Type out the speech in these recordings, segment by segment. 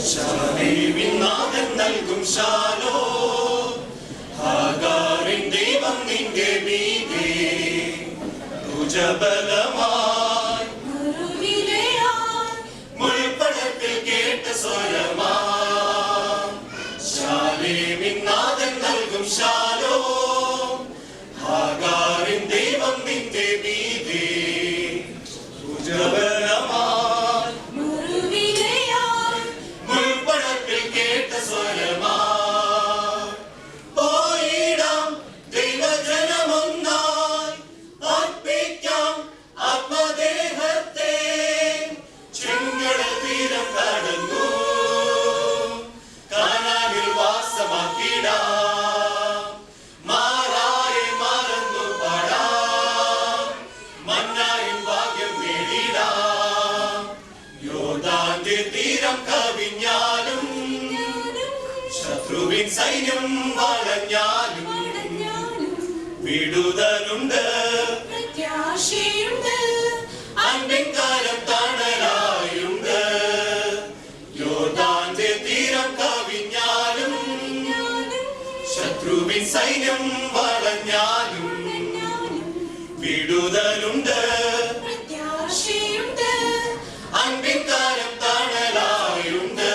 ശാലേമിന്നാഥൻ നൽകും ശാലോം. ഹാഗാറിൻ ദൈവം നിന്റെ മീതെ ഭുജബലമായി മുൾപ്പടത്തിൽ കേട്ട സ്വരമാം. ശാലേമിന്നാഥൻ നൽകും ശാലോം. ഹാഗാറിൻ ദൈവം നിന്റെ മീതെ ഭുജബലമായി മുൾപ്പടത്തിൽ കേട്ട സ്വരമാം. പോയിടാം ദൈവജനമൊന്നായി അർപ്പിക്കാം ആത്മദേഹത്തെ. ചെങ്കടൽ തീരം കടന്നു കാനാനിൽ വാസമാക്കിടാം. മാറായെ മറന്നു പാടാം. മന്നായും ഭാഗ്യം നേടിടാം. യോർദാന്റെ തീരം കവിഞ്ഞാലും ശത്രുവിൻ സൈന്യം വളഞ്ഞാലും വിടുതലുണ്ട്, അൻപിൻ കാലം തണലായുണ്ട്. യോർദാന്റെ തീരം കവിഞ്ഞാലും ശത്രുവിൻ സൈന്യം വളഞ്ഞാലും വിടുതലുണ്ട്, അൻപിൻ കാലം തണലായുണ്ട്.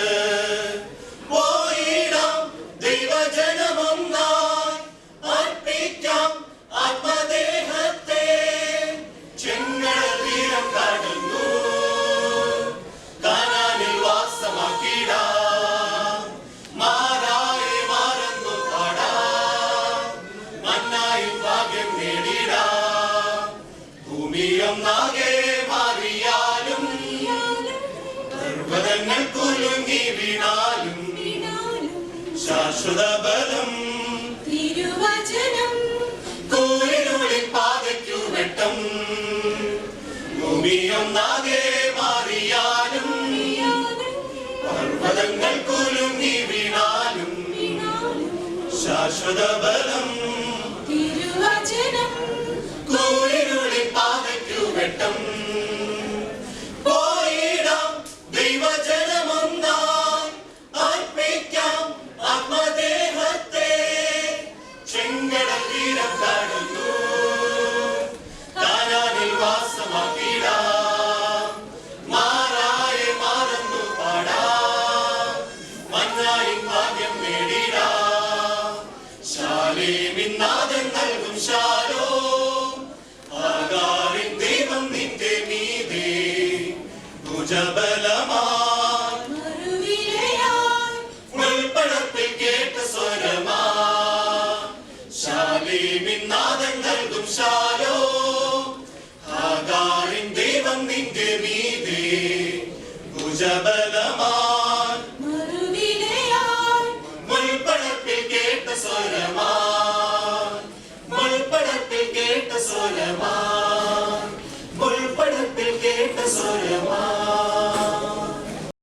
പോയിടാം ദൈവജനമൊന്നായി അർപ്പിക്കാം ആത്മദേഹത്തെ. ചെങ്കടൽ തീരം കടന്നു കാനാനിൽ വാസമാക്കിടാം. മാറായെ മറന്നു പാടാം. മന്നായും ഭാഗ്യം നേടിടാം. ഭൂമിയൊന്നാകെ മാറിയാലും പർവ്വതങ്ങൾ കുലുങ്ങി വീണാലും ശാശ്വത ബലം കൂരിനുള്ളിൽ പാതയ്ക്കു വെട്ടം. ഭൂമിയൊന്നാകെ മാറിയാലും പർവ്വതങ്ങൾ കുലുങ്ങി വീണാലും ശാശ്വത ബലം കൂരിനുള്ളിൽ പാതയ്ക്കു വെട്ടം. പോയിടാം ദൈവജനമൊന്നായി അർപ്പിക്കാം ആത്മദേഹത്തെ. ചെങ്കടൽ തീരം കടന്നു കാനാനിൽ വാസമാക്കിടാം. മാറായെ മറന്നു പാടാം. മന്നായും ഭാഗ്യം നേടിടാം. ശാലേമിന്നാഥൻ നൽകും ശാലോം. ഹാഗാറിൻ ദൈവം നിന്റെ മീതെ ഭുജബലമായി മുൾപ്പടത്തിൽ കേട്ട സ്വരമാം. ശാലേമിന്നാഥൻ നൽകും ശാലോം. ഹാഗാറിൻ ദൈവം നിന്റെ മീതെ ഭുജബലമായി മുൾപ്പടത്തിൽ കേട്ട സ്വരമാം. മുൾപ്പടത്തിൽ കേട്ട സ്വരമാം. മുൾപ്പടത്തിൽ കേട്ട സ്വരമാം.